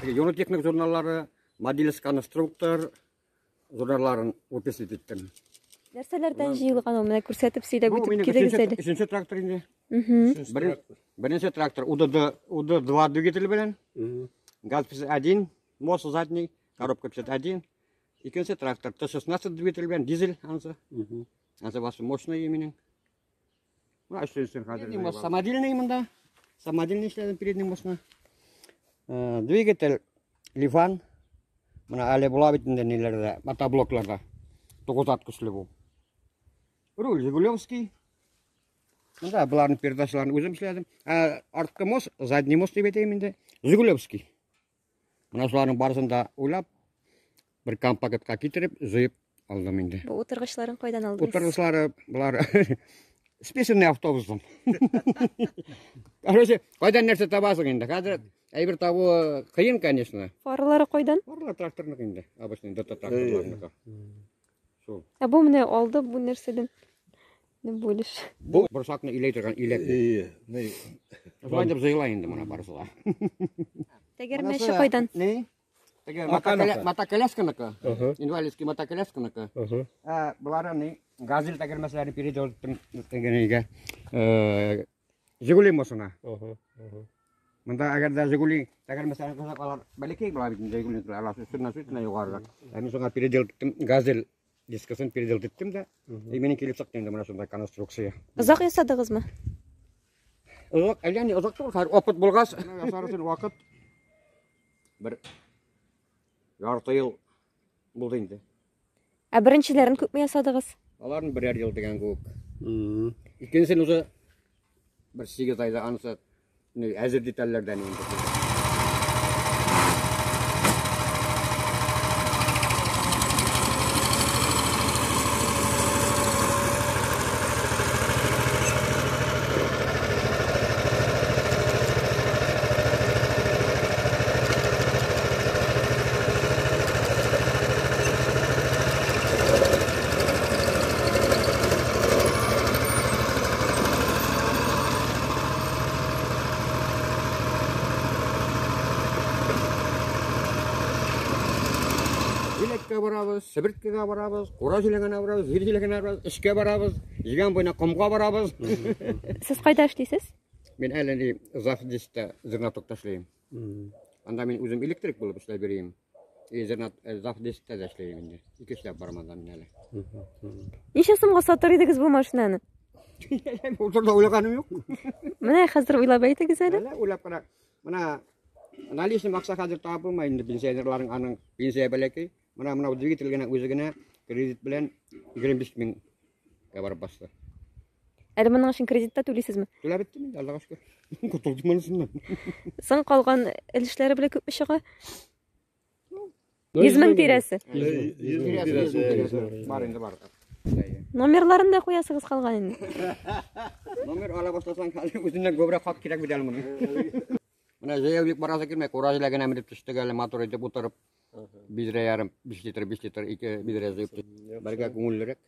Йонотехник журналлары, модельс конструктор журналларын описать еттім. Нәрселерден жиылған ол, мына көрсетіп сөйлеп өтіп кедегізеді. Үшінші трактор енді. Бірінші трактор УД-2 двигатель білен. Газ 51, мост задний, коробка 51. Екінші трактор Т-16 двигатель білен, дизель ансы. Ансы басы мощный еменен. Самодельный мында. Самодельный işlerden передний мощный. Двигатель Лифан. Мына әлі бұла бетінде нелерде, мотоблокларда. 9 күшлі бұл. Руль Жигулевский. Мында бұлардың передачаларын өзім ішледім. Артқы мост, задний мост деп етейм енді. Жигулевский. Мына солардың барысында ойлап, бір компактқа кетіріп, жүйіп алдым енді. Бұл отырғышларын қойдан алдыңыз? Отырғышлары бұлар спешенный автобустан. Короче, қойдан нәрсе табасың енді. Қазір әйбір табу қиын, конечно. Фарлары қойдан? Фарлар тракторнык енді. Обычный ДТ тракторларыныкі. Бұл міне алды бұл нәрседен? Не бөліш? Бұл бұршақны илей тұрған илек. Солай деп жайыла енді мұна барысыға. Тәгермеші қойдан? Не? Мотоколясканыкі. Инвалидский мотоколясканыкі. Бұлары не? Газель тәгермесілерін переделдіктім тәгенеге. Жигули мосына. Мында әгерді Жигули тәгермесілерін қосақ алар бәлекей бұла бетін Жигулин тұры аласы сүріне жоғарырақ. Әмін соңға переделдіктім газель дискасын переделдеттім да, менен келіп шықты енді мына сондай конструкция. Ұзақ ясадыңыз ма? Ұзақ, әлі ұзақ тұр, опыт болғас, ясарысын уақыт бір жарты ел болды енді. Біріншілерін көп ме ясадыңыз? Аларын бірер ел деген көп. Екенсен ұзы бір 8 айда анысы әзір деталлерден енді. Барабыз, Сібіртке барабыз, Қора жилегіне барабыз, Зер жилегіне барабыз, ішке барабыз, жеген бойына құмға барабыз. Сіз қайда ішлейсіз? Мен әлі Завдесте зернатокта ішлеймін. Анда мен өзім электрик болып ішлей береймін. Завдесте де ішлеймін. Екі ішлеп барманда мен әлі. Неше сымға сатыр едіңіз бұл машинаны? Ол тұрда ойлағаным жоқ. Мына қазір ойлап айтыңыз әлі? Ойлап қара. Мына наличный мақса қазір табылмайды. Пенсионерлардың аның пенсия бәлекей. Мына двигательгені өзігіне кредит білен 25 мың барып басты. Әлі мұның үшін кредитті төлейсіз ме? Төлеп еттім енді, Аллаға шүкір. Құтылдым мұнысынан. Сын қалған ілішлері біле көп шыға? 100 мың тиресі? Бар енді бар. Номерларын да қоясыңыз қалған енді? Номер ала бастасан өзінен көбірек қақ керек беді әлі мұны. Мына жаяулық барасы келмей, Қора жилеген әміріп түштік әлі мотор етіп отырып. Бидре ярым 5 литр 2 бидре зыйып. Бәрге көңілдірек.